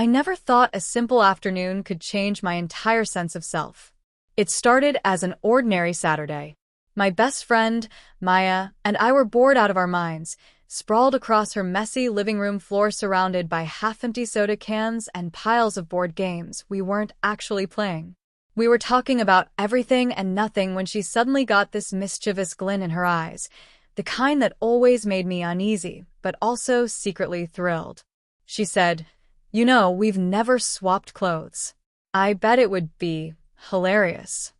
I never thought a simple afternoon could change my entire sense of self. It started as an ordinary Saturday. My best friend, Maya, and I were bored out of our minds, sprawled across her messy living room floor surrounded by half-empty soda cans and piles of board games we weren't actually playing. We were talking about everything and nothing when she suddenly got this mischievous glint in her eyes, the kind that always made me uneasy, but also secretly thrilled. She said, "You know, we've never swapped clothes. I bet it would be hilarious."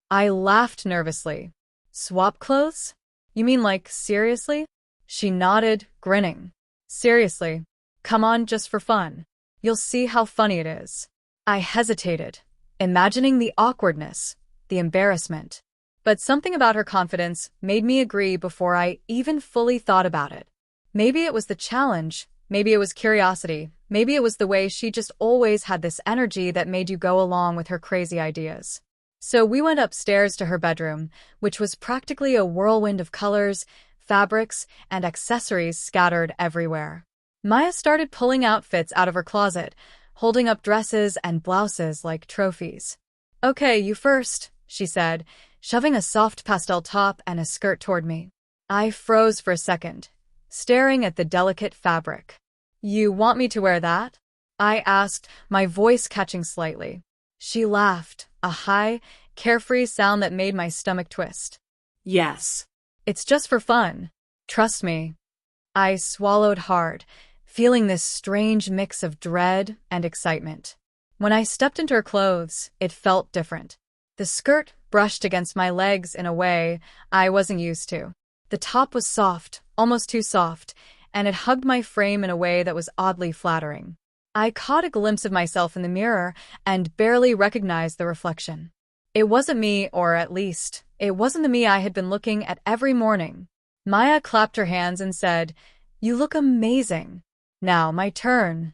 I laughed nervously. "Swap clothes? You mean like seriously?" She nodded, grinning. "Seriously. Come on, just for fun. You'll see how funny it is." I hesitated, imagining the awkwardness, the embarrassment. But something about her confidence made me agree before I even fully thought about it. Maybe it was the challenge, maybe it was curiosity, maybe it was the way she just always had this energy that made you go along with her crazy ideas. So we went upstairs to her bedroom, which was practically a whirlwind of colors, fabrics, and accessories scattered everywhere. Maya started pulling outfits out of her closet, holding up dresses and blouses like trophies. "Okay, you first," she said, shoving a soft pastel top and a skirt toward me. I froze for a second, staring at the delicate fabric. "You want me to wear that?" I asked, my voice catching slightly. She laughed, a high, carefree sound that made my stomach twist. "Yes. It's just for fun. Trust me." I swallowed hard, feeling this strange mix of dread and excitement. When I stepped into her clothes, it felt different. The skirt brushed against my legs in a way I wasn't used to. The top was soft, almost too soft, and it hugged my frame in a way that was oddly flattering. I caught a glimpse of myself in the mirror and barely recognized the reflection. It wasn't me, or at least, it wasn't the me I had been looking at every morning. Maya clapped her hands and said, "You look amazing. Now, my turn."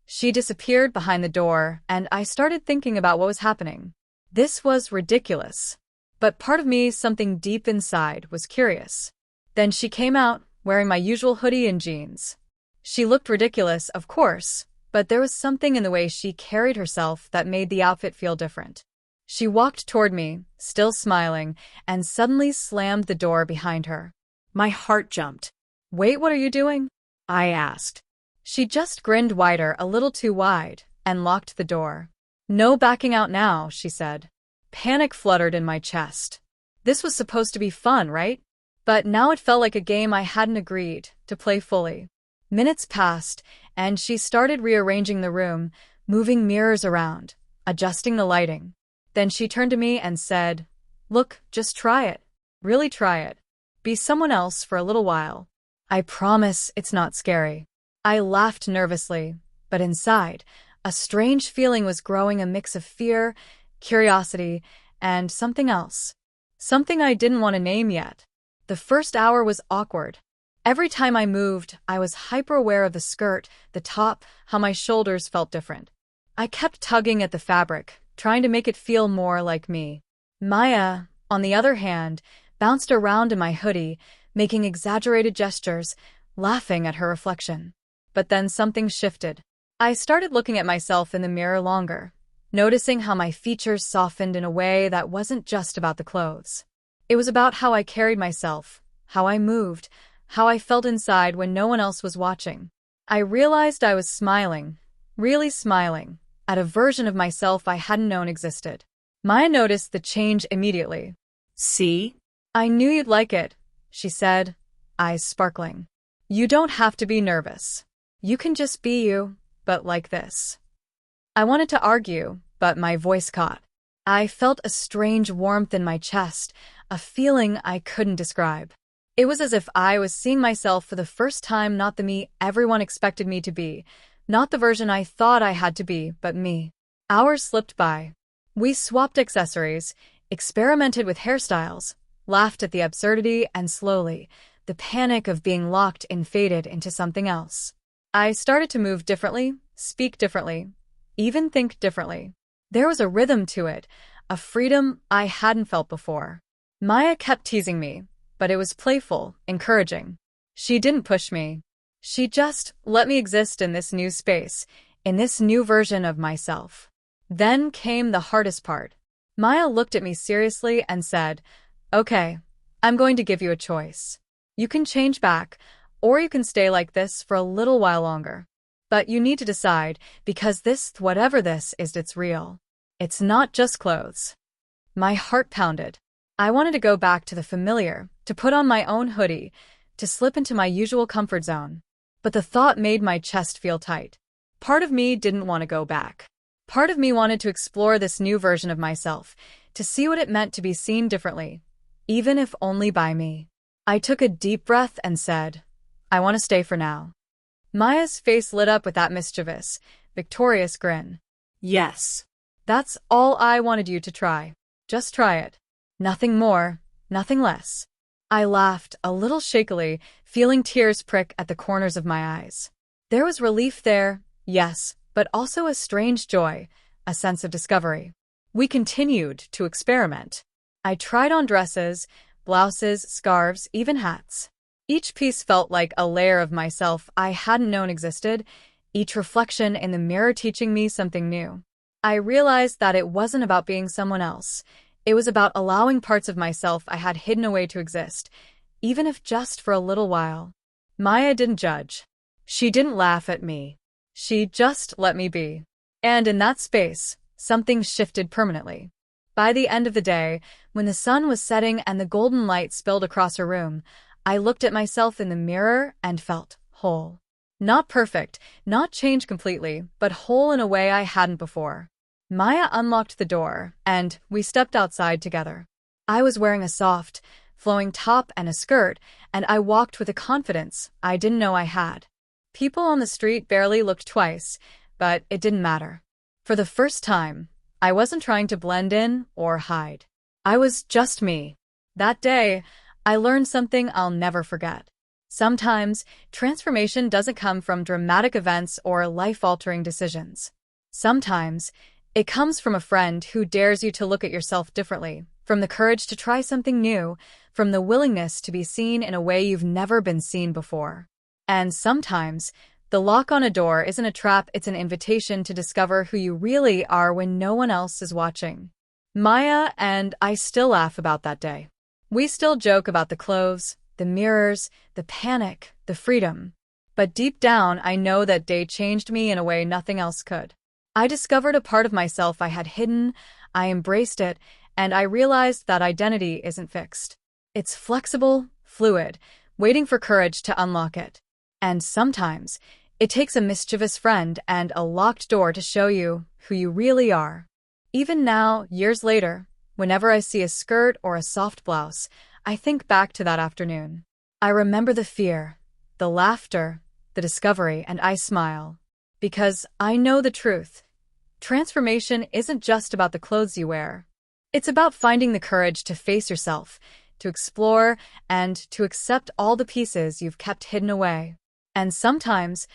She disappeared behind the door, and I started thinking about what was happening. This was ridiculous. But part of me, something deep inside, was curious. Then she came out, wearing my usual hoodie and jeans. She looked ridiculous, of course, but there was something in the way she carried herself that made the outfit feel different. She walked toward me, still smiling, and suddenly slammed the door behind her. My heart jumped. "Wait, what are you doing?" I asked. She just grinned wider, a little too wide, and locked the door. "No backing out now," she said. Panic fluttered in my chest. This was supposed to be fun, right? But now it felt like a game I hadn't agreed to play fully. Minutes passed, and she started rearranging the room, moving mirrors around, adjusting the lighting. Then she turned to me and said, "Look, just try it. Really try it. Be someone else for a little while. I promise it's not scary." I laughed nervously, but inside, a strange feeling was growing, a mix of fear, curiosity, and something else. Something I didn't want to name yet. The first hour was awkward. Every time I moved, I was hyper-aware of the skirt, the top, how my shoulders felt different. I kept tugging at the fabric, trying to make it feel more like me. Maya, on the other hand, bounced around in my hoodie, making exaggerated gestures, laughing at her reflection. But then something shifted. I started looking at myself in the mirror longer, noticing how my features softened in a way that wasn't just about the clothes. It was about how I carried myself, how I moved, how I felt inside when no one else was watching. I realized I was smiling, really smiling, at a version of myself I hadn't known existed. Maya noticed the change immediately. "See? "I knew you'd like it," she said, eyes sparkling. "You don't have to be nervous. You can just be you, but like this." I wanted to argue, but my voice caught. I felt a strange warmth in my chest, a feeling I couldn't describe. It was as if I was seeing myself for the first time, not the me everyone expected me to be, not the version I thought I had to be, but me. Hours slipped by. We swapped accessories, experimented with hairstyles, laughed at the absurdity, and slowly, the panic of being locked in faded into something else. I started to move differently, speak differently, even think differently. There was a rhythm to it, a freedom I hadn't felt before. Maya kept teasing me, but it was playful, encouraging. She didn't push me. She just let me exist in this new space, in this new version of myself. Then came the hardest part. Maya looked at me seriously and said, "Okay, I'm going to give you a choice. You can change back, or you can stay like this for a little while longer. But you need to decide, because whatever this is, it's real. It's not just clothes." My heart pounded. I wanted to go back to the familiar, to put on my own hoodie, to slip into my usual comfort zone. But the thought made my chest feel tight. Part of me didn't want to go back. Part of me wanted to explore this new version of myself, to see what it meant to be seen differently, even if only by me. I took a deep breath and said, "I want to stay for now." Maya's face lit up with that mischievous, victorious grin. Yes. "That's all I wanted you to try. Just try it. Nothing more, nothing less." I laughed, a little shakily, feeling tears prick at the corners of my eyes. There was relief there, yes, but also a strange joy, a sense of discovery. We continued to experiment. I tried on dresses, blouses, scarves, even hats. Each piece felt like a layer of myself I hadn't known existed, each reflection in the mirror teaching me something new. I realized that it wasn't about being someone else. It was about allowing parts of myself I had hidden away to exist, even if just for a little while. Maya didn't judge. She didn't laugh at me. She just let me be. And in that space, something shifted permanently. By the end of the day, when the sun was setting and the golden light spilled across her room, I looked at myself in the mirror and felt whole. Not perfect, not changed completely, but whole in a way I hadn't before. Maya unlocked the door, and we stepped outside together. I was wearing a soft, flowing top and a skirt, and I walked with a confidence I didn't know I had. People on the street barely looked twice, but it didn't matter. For the first time, I wasn't trying to blend in or hide. I was just me. That day, I learned something I'll never forget. Sometimes, transformation doesn't come from dramatic events or life-altering decisions. Sometimes, it comes from a friend who dares you to look at yourself differently, from the courage to try something new, from the willingness to be seen in a way you've never been seen before. And sometimes, the lock on a door isn't a trap, it's an invitation to discover who you really are when no one else is watching. Maya and I still laugh about that day. We still joke about the clothes, the mirrors, the panic, the freedom. But deep down, I know that day changed me in a way nothing else could. I discovered a part of myself I had hidden, I embraced it, and I realized that identity isn't fixed. It's flexible, fluid, waiting for courage to unlock it. And sometimes, it takes a mischievous friend and a locked door to show you who you really are. Even now, years later, whenever I see a skirt or a soft blouse, I think back to that afternoon. I remember the fear, the laughter, the discovery, and I smile. Because I know the truth. Transformation isn't just about the clothes you wear. It's about finding the courage to face yourself, to explore, and to accept all the pieces you've kept hidden away. And sometimes,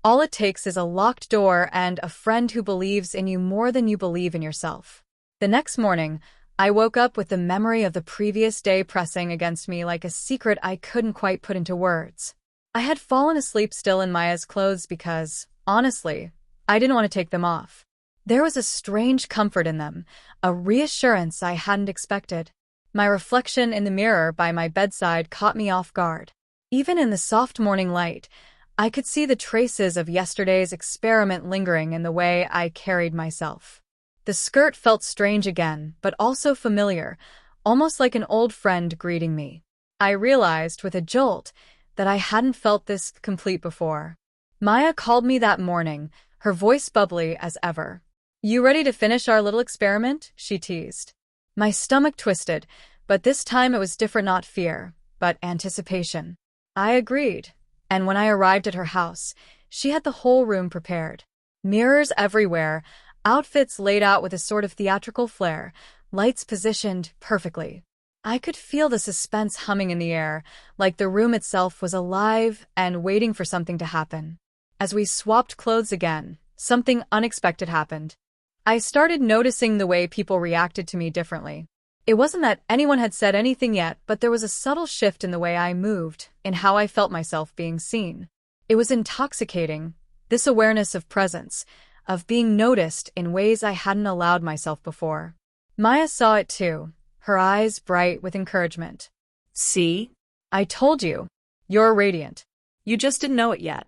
all it takes is a locked door and a friend who believes in you more than you believe in yourself. The next morning, I woke up with the memory of the previous day pressing against me like a secret I couldn't quite put into words. I had fallen asleep still in Maya's clothes because, honestly, I didn't want to take them off. There was a strange comfort in them, a reassurance I hadn't expected. My reflection in the mirror by my bedside caught me off guard. Even in the soft morning light, I could see the traces of yesterday's experiment lingering in the way I carried myself. The skirt felt strange again, but also familiar, almost like an old friend greeting me. I realized with a jolt that I hadn't felt this complete before. Maya called me that morning, her voice bubbly as ever. "You ready to finish our little experiment?" she teased. My stomach twisted, but this time it was different, not fear, but anticipation. I agreed, and when I arrived at her house, she had the whole room prepared. Mirrors everywhere, outfits laid out with a sort of theatrical flair, lights positioned perfectly. I could feel the suspense humming in the air, like the room itself was alive and waiting for something to happen. As we swapped clothes again, something unexpected happened. I started noticing the way people reacted to me differently. It wasn't that anyone had said anything yet, but there was a subtle shift in the way I moved, in how I felt myself being seen. It was intoxicating, This awareness of presence, of being noticed in ways I hadn't allowed myself before. Maya saw it too, her eyes bright with encouragement. See? I told you. You're radiant. You just didn't know it yet.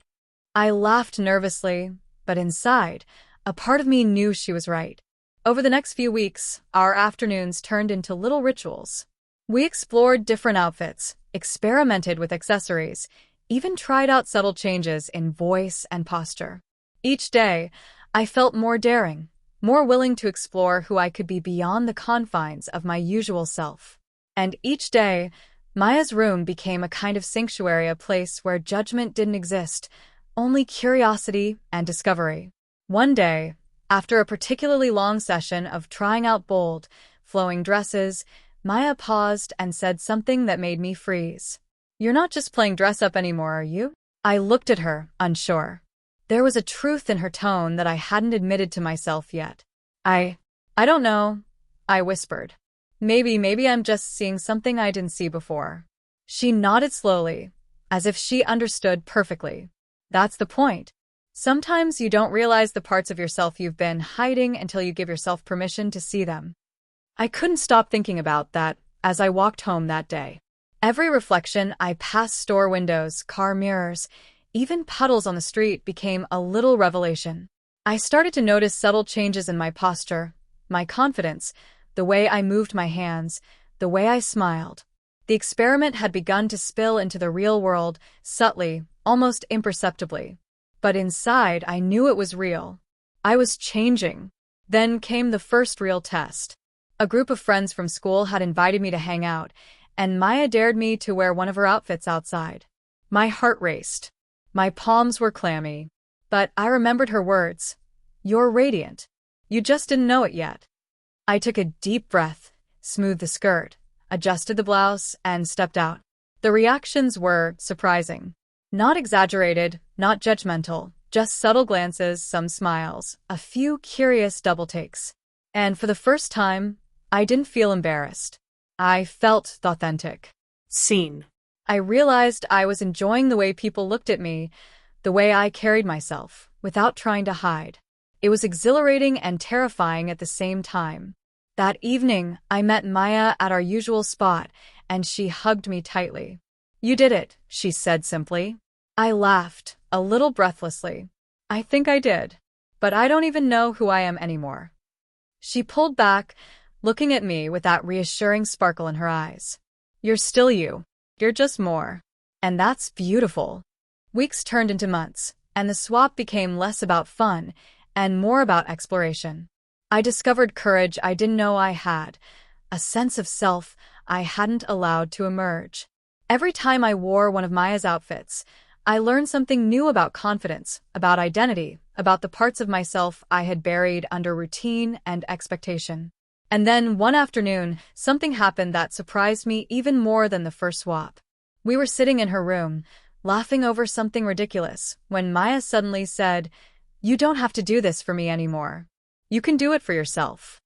I laughed nervously, but inside, a part of me knew she was right. Over the next few weeks, our afternoons turned into little rituals. We explored different outfits, experimented with accessories, even tried out subtle changes in voice and posture. Each day, I felt more daring, more willing to explore who I could be beyond the confines of my usual self. And each day, Maya's room became a kind of sanctuary, a place where judgment didn't exist, only curiosity and discovery. One day, after a particularly long session of trying out bold, flowing dresses, Maya paused and said something that made me freeze. "You're not just playing dress-up anymore, are you?" I looked at her, unsure. There was a truth in her tone that I hadn't admitted to myself yet. I don't know," I whispered. Maybe I'm just seeing something I didn't see before." She nodded slowly, as if she understood perfectly. That's the point. Sometimes you don't realize the parts of yourself you've been hiding until you give yourself permission to see them. I couldn't stop thinking about that as I walked home that day. Every reflection I passed, store windows, car mirrors, even puddles on the street, became a little revelation. I started to notice subtle changes in my posture, my confidence, the way I moved my hands, the way I smiled. The experiment had begun to spill into the real world, subtly, almost imperceptibly. But inside, I knew it was real. I was changing. Then came the first real test. A group of friends from school had invited me to hang out, and Maya dared me to wear one of her outfits outside. My heart raced. My palms were clammy. But I remembered her words. "You're radiant. You just didn't know it yet." I took a deep breath, smoothed the skirt, adjusted the blouse, and stepped out. The reactions were surprising. Not exaggerated, not judgmental, just subtle glances, some smiles, a few curious double takes. And for the first time, I didn't feel embarrassed. I felt authentic. Seen. I realized I was enjoying the way people looked at me, the way I carried myself, without trying to hide. It was exhilarating and terrifying at the same time. That evening, I met Maya at our usual spot, and she hugged me tightly. "You did it," she said simply. I laughed, a little breathlessly. "I think I did. But I don't even know who I am anymore." She pulled back, looking at me with that reassuring sparkle in her eyes. "You're still you. You're just more. And that's beautiful." Weeks turned into months, and the swap became less about fun and more about exploration. I discovered courage I didn't know I had, a sense of self I hadn't allowed to emerge. Every time I wore one of Maya's outfits, I learned something new about confidence, about identity, about the parts of myself I had buried under routine and expectation. And then, one afternoon, something happened that surprised me even more than the first swap. We were sitting in her room, laughing over something ridiculous, when Maya suddenly said, "You don't have to do this for me anymore. You can do it for yourself."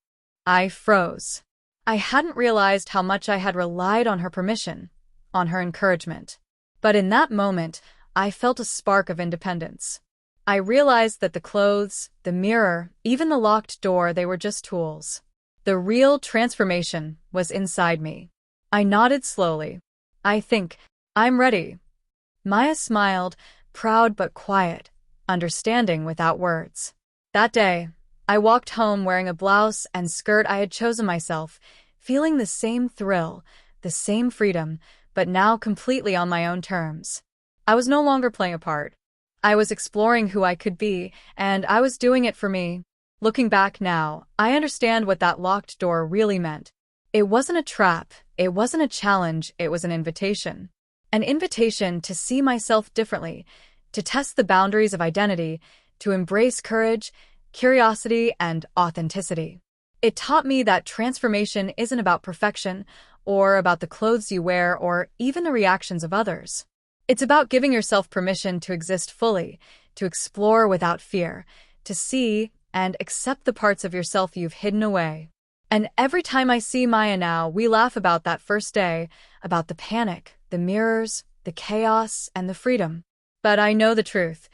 I froze. I hadn't realized how much I had relied on her permission, on her encouragement. But in that moment, I felt a spark of independence. I realized that the clothes, the mirror, even the locked door, they were just tools. The real transformation was inside me. I nodded slowly. "I think I'm ready." Maya smiled, proud but quiet, understanding without words. That day, I walked home wearing a blouse and skirt I had chosen myself, feeling the same thrill, the same freedom, but now completely on my own terms. I was no longer playing a part. I was exploring who I could be, and I was doing it for me. Looking back now, I understand what that locked door really meant. It wasn't a trap, it wasn't a challenge, it was an invitation. An invitation to see myself differently, to test the boundaries of identity, to embrace courage, curiosity, and authenticity. It taught me that transformation isn't about perfection, or about the clothes you wear, or even the reactions of others. It's about giving yourself permission to exist fully, to explore without fear, to see and accept the parts of yourself you've hidden away. And every time I see Maya now, we laugh about that first day, about the panic, the mirrors, the chaos, and the freedom. But I know the truth.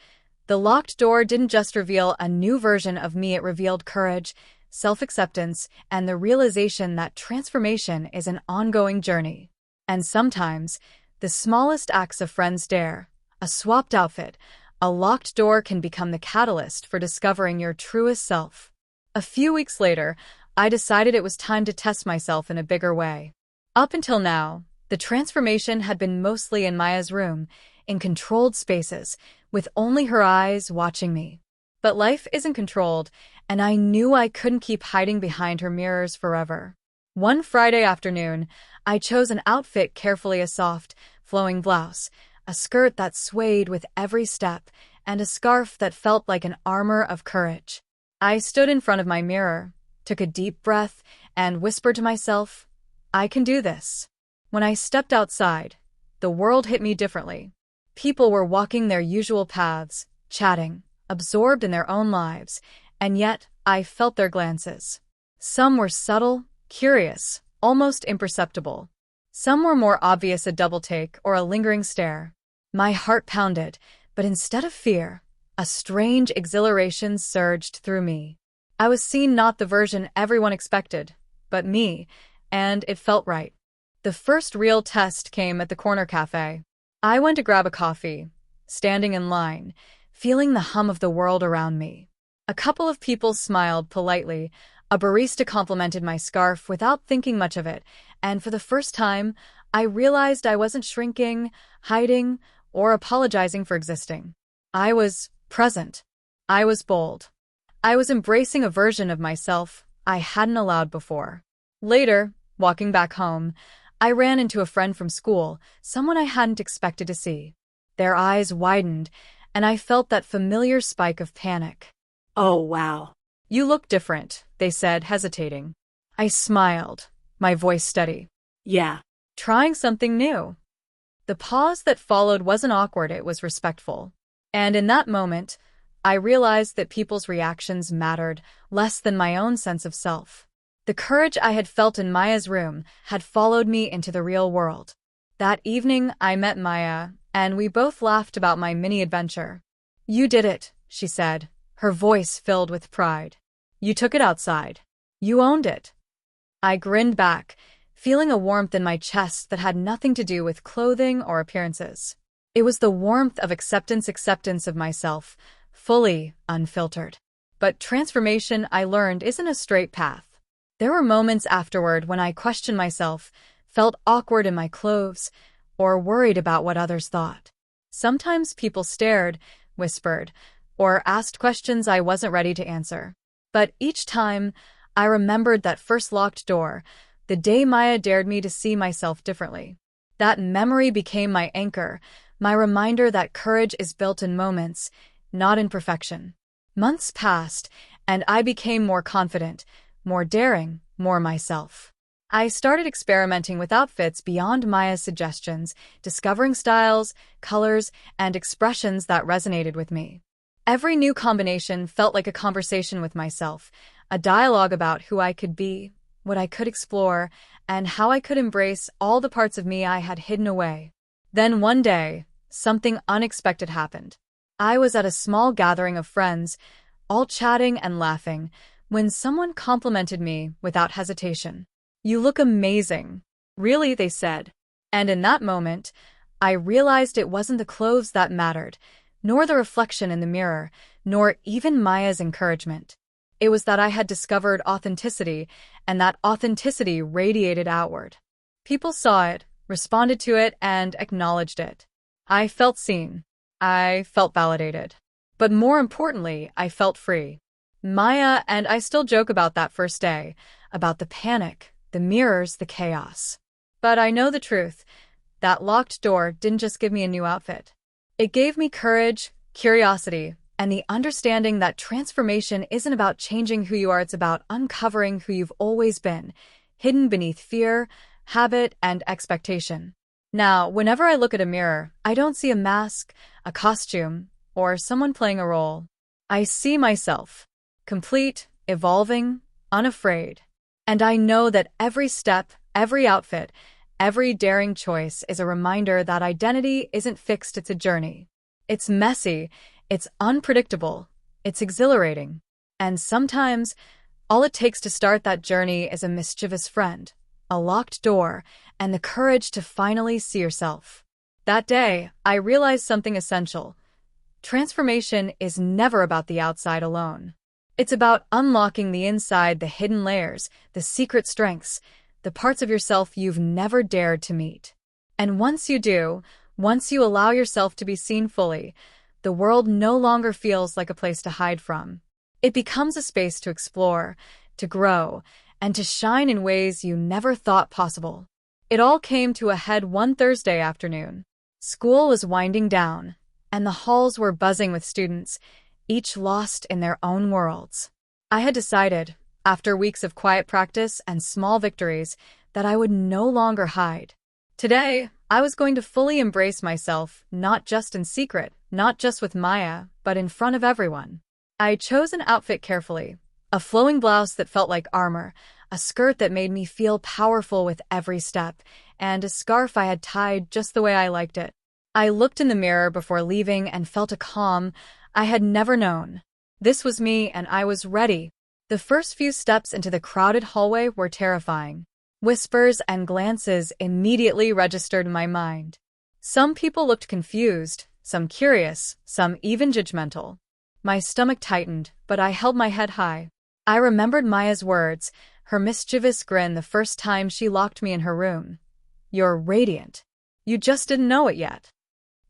The locked door didn't just reveal a new version of me, it revealed courage, self-acceptance, and the realization that transformation is an ongoing journey. And sometimes, the smallest acts of friends dare, a swapped outfit, a locked door can become the catalyst for discovering your truest self. A few weeks later, I decided it was time to test myself in a bigger way. Up until now, the transformation had been mostly in Maya's room, in controlled spaces, with only her eyes watching me. But life isn't controlled, and I knew I couldn't keep hiding behind her mirrors forever. One Friday afternoon, I chose an outfit carefully: a soft, flowing blouse, a skirt that swayed with every step, and a scarf that felt like an armor of courage. I stood in front of my mirror, took a deep breath, and whispered to myself, "I can do this." When I stepped outside, the world hit me differently. People were walking their usual paths, chatting, absorbed in their own lives, and yet I felt their glances. Some were subtle, curious, almost imperceptible. Some were more obvious: a double take or a lingering stare. My heart pounded, but instead of fear, a strange exhilaration surged through me. I was seeing not the version everyone expected, but me, and it felt right. The first real test came at the corner cafe. I went to grab a coffee, standing in line, feeling the hum of the world around me. A couple of people smiled politely, a barista complimented my scarf without thinking much of it, and for the first time, I realized I wasn't shrinking, hiding, or apologizing for existing. I was present. I was bold. I was embracing a version of myself I hadn't allowed before. Later, walking back home, I ran into a friend from school, someone I hadn't expected to see. Their eyes widened, and I felt that familiar spike of panic. Oh, wow. "You look different," they said, hesitating. I smiled, my voice steady. Yeah. "Trying something new." The pause that followed wasn't awkward, it was respectful. And in that moment, I realized that people's reactions mattered less than my own sense of self. The courage I had felt in Maya's room had followed me into the real world. That evening, I met Maya, and we both laughed about my mini-adventure. "You did it," she said, her voice filled with pride. "You took it outside. You owned it." I grinned back, feeling a warmth in my chest that had nothing to do with clothing or appearances. It was the warmth of acceptance of myself, fully, unfiltered. But transformation, I learned, isn't a straight path. There were moments afterward when I questioned myself, felt awkward in my clothes, or worried about what others thought. Sometimes people stared, whispered, or asked questions I wasn't ready to answer. But each time, I remembered that first locked door, the day Maya dared me to see myself differently. That memory became my anchor, my reminder that courage is built in moments, not in perfection. Months passed, and I became more confident, more daring, more myself. I started experimenting with outfits beyond Maya's suggestions, discovering styles, colors, and expressions that resonated with me. Every new combination felt like a conversation with myself, a dialogue about who I could be, what I could explore, and how I could embrace all the parts of me I had hidden away. Then one day, something unexpected happened. I was at a small gathering of friends, all chatting and laughing, when someone complimented me without hesitation. "You look amazing." Really, they said. And in that moment, I realized it wasn't the clothes that mattered, nor the reflection in the mirror, nor even Maya's encouragement. It was that I had discovered authenticity, and that authenticity radiated outward. People saw it, responded to it, and acknowledged it. I felt seen. I felt validated. But more importantly, I felt free. Maya and I still joke about that first day, about the panic, the mirrors, the chaos. But I know the truth. That locked door didn't just give me a new outfit. It gave me courage, curiosity, and the understanding that transformation isn't about changing who you are, it's about uncovering who you've always been, hidden beneath fear, habit, and expectation. Now, whenever I look at a mirror, I don't see a mask, a costume, or someone playing a role. I see myself, complete, evolving, unafraid. And I know that every step, every outfit, every daring choice is a reminder that identity isn't fixed, it's a journey. It's messy, It's unpredictable. It's exhilarating. And sometimes, all it takes to start that journey is a mischievous friend, a locked door, and the courage to finally see yourself. That day, I realized something essential. Transformation is never about the outside alone. It's about unlocking the inside, the hidden layers, the secret strengths, the parts of yourself you've never dared to meet. And once you do, once you allow yourself to be seen fully, the world no longer feels like a place to hide from. It becomes a space to explore, to grow, and to shine in ways you never thought possible. It all came to a head one Thursday afternoon. School was winding down, and the halls were buzzing with students, each lost in their own worlds. I had decided, after weeks of quiet practice and small victories, that I would no longer hide. Today, I was going to fully embrace myself, not just in secret, not just with Maya, but in front of everyone. I chose an outfit carefully, a flowing blouse that felt like armor, a skirt that made me feel powerful with every step, and a scarf I had tied just the way I liked it. I looked in the mirror before leaving and felt a calm I had never known. This was me, and I was ready. The first few steps into the crowded hallway were terrifying. Whispers and glances immediately registered in my mind. Some people looked confused, some curious, some even judgmental. My stomach tightened, but I held my head high. I remembered Maya's words, her mischievous grin the first time she locked me in her room. "You're radiant. You just didn't know it yet."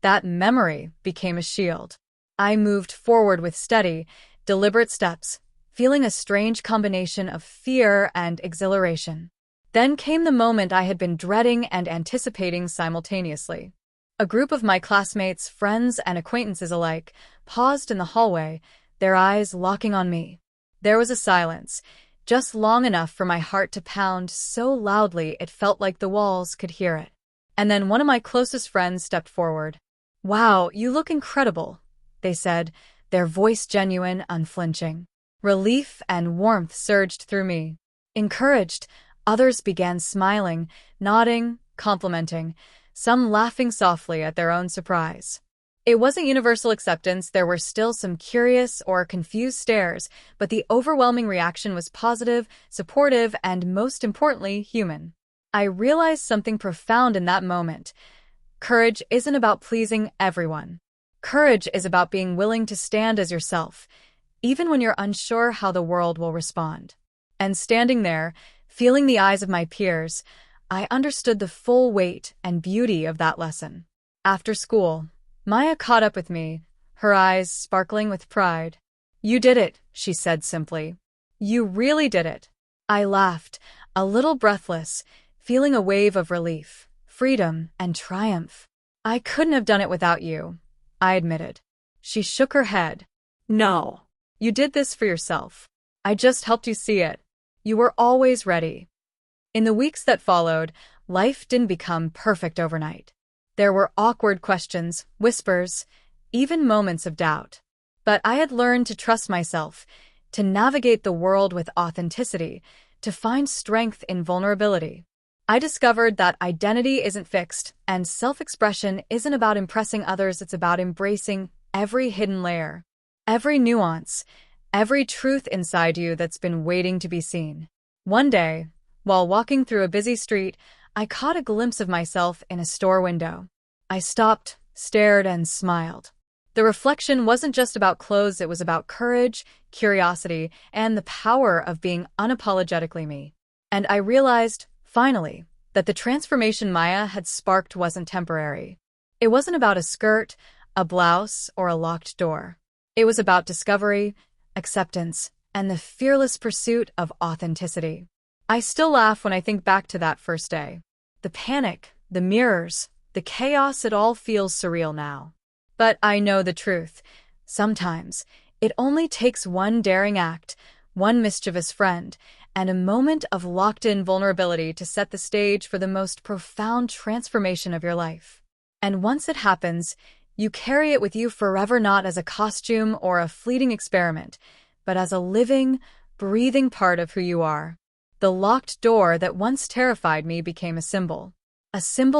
That memory became a shield. I moved forward with steady, deliberate steps, feeling a strange combination of fear and exhilaration. Then came the moment I had been dreading and anticipating simultaneously. A group of my classmates, friends, and acquaintances alike paused in the hallway, their eyes locking on me. There was a silence, just long enough for my heart to pound so loudly it felt like the walls could hear it. And then one of my closest friends stepped forward. "Wow, you look incredible," they said, their voice genuine, unflinching. Relief and warmth surged through me. Encouraged, others began smiling, nodding, complimenting, some laughing softly at their own surprise. It wasn't universal acceptance, there were still some curious or confused stares, but the overwhelming reaction was positive, supportive, and most importantly, human. I realized something profound in that moment. Courage isn't about pleasing everyone. Courage is about being willing to stand as yourself, even when you're unsure how the world will respond. And standing there, feeling the eyes of my peers, I understood the full weight and beauty of that lesson. After school, Maya caught up with me, her eyes sparkling with pride. "You did it," she said simply. "You really did it." I laughed, a little breathless, feeling a wave of relief, freedom, and triumph. "I couldn't have done it without you," I admitted. She shook her head. No. "You did this for yourself. I just helped you see it. You were always ready." In the weeks that followed, life didn't become perfect overnight. There were awkward questions, whispers, even moments of doubt. But I had learned to trust myself, to navigate the world with authenticity, to find strength in vulnerability. I discovered that identity isn't fixed, and self-expression isn't about impressing others, it's about embracing every hidden layer, every nuance, every truth inside you that's been waiting to be seen. One day, while walking through a busy street, I caught a glimpse of myself in a store window. I stopped, stared, and smiled. The reflection wasn't just about clothes, it was about courage, curiosity, and the power of being unapologetically me. And I realized, finally, that the transformation Maya had sparked wasn't temporary. It wasn't about a skirt, a blouse, or a locked door. It was about discovery, acceptance, and the fearless pursuit of authenticity. I still laugh when I think back to that first day. The panic, the mirrors, the chaos, it all feels surreal now. But I know the truth. Sometimes, it only takes one daring act, one mischievous friend, and a moment of locked-in vulnerability to set the stage for the most profound transformation of your life. And once it happens, you carry it with you forever, not as a costume or a fleeting experiment, but as a living, breathing part of who you are. The locked door that once terrified me became a symbol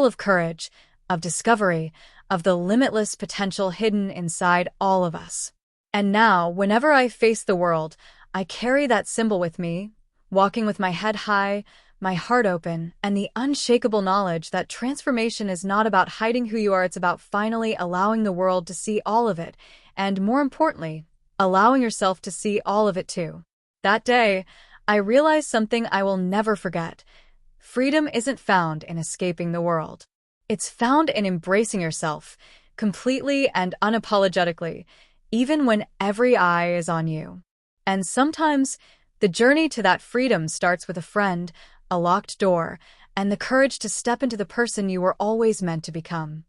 of courage, of discovery, of the limitless potential hidden inside all of us. And now, whenever I face the world, I carry that symbol with me, walking with my head high, my heart open, and the unshakable knowledge that transformation is not about hiding who you are, it's about finally allowing the world to see all of it, and more importantly, allowing yourself to see all of it too. That day, I realized something I will never forget. Freedom isn't found in escaping the world. It's found in embracing yourself, completely and unapologetically, even when every eye is on you. And sometimes, the journey to that freedom starts with a friend, a locked door, and the courage to step into the person you were always meant to become.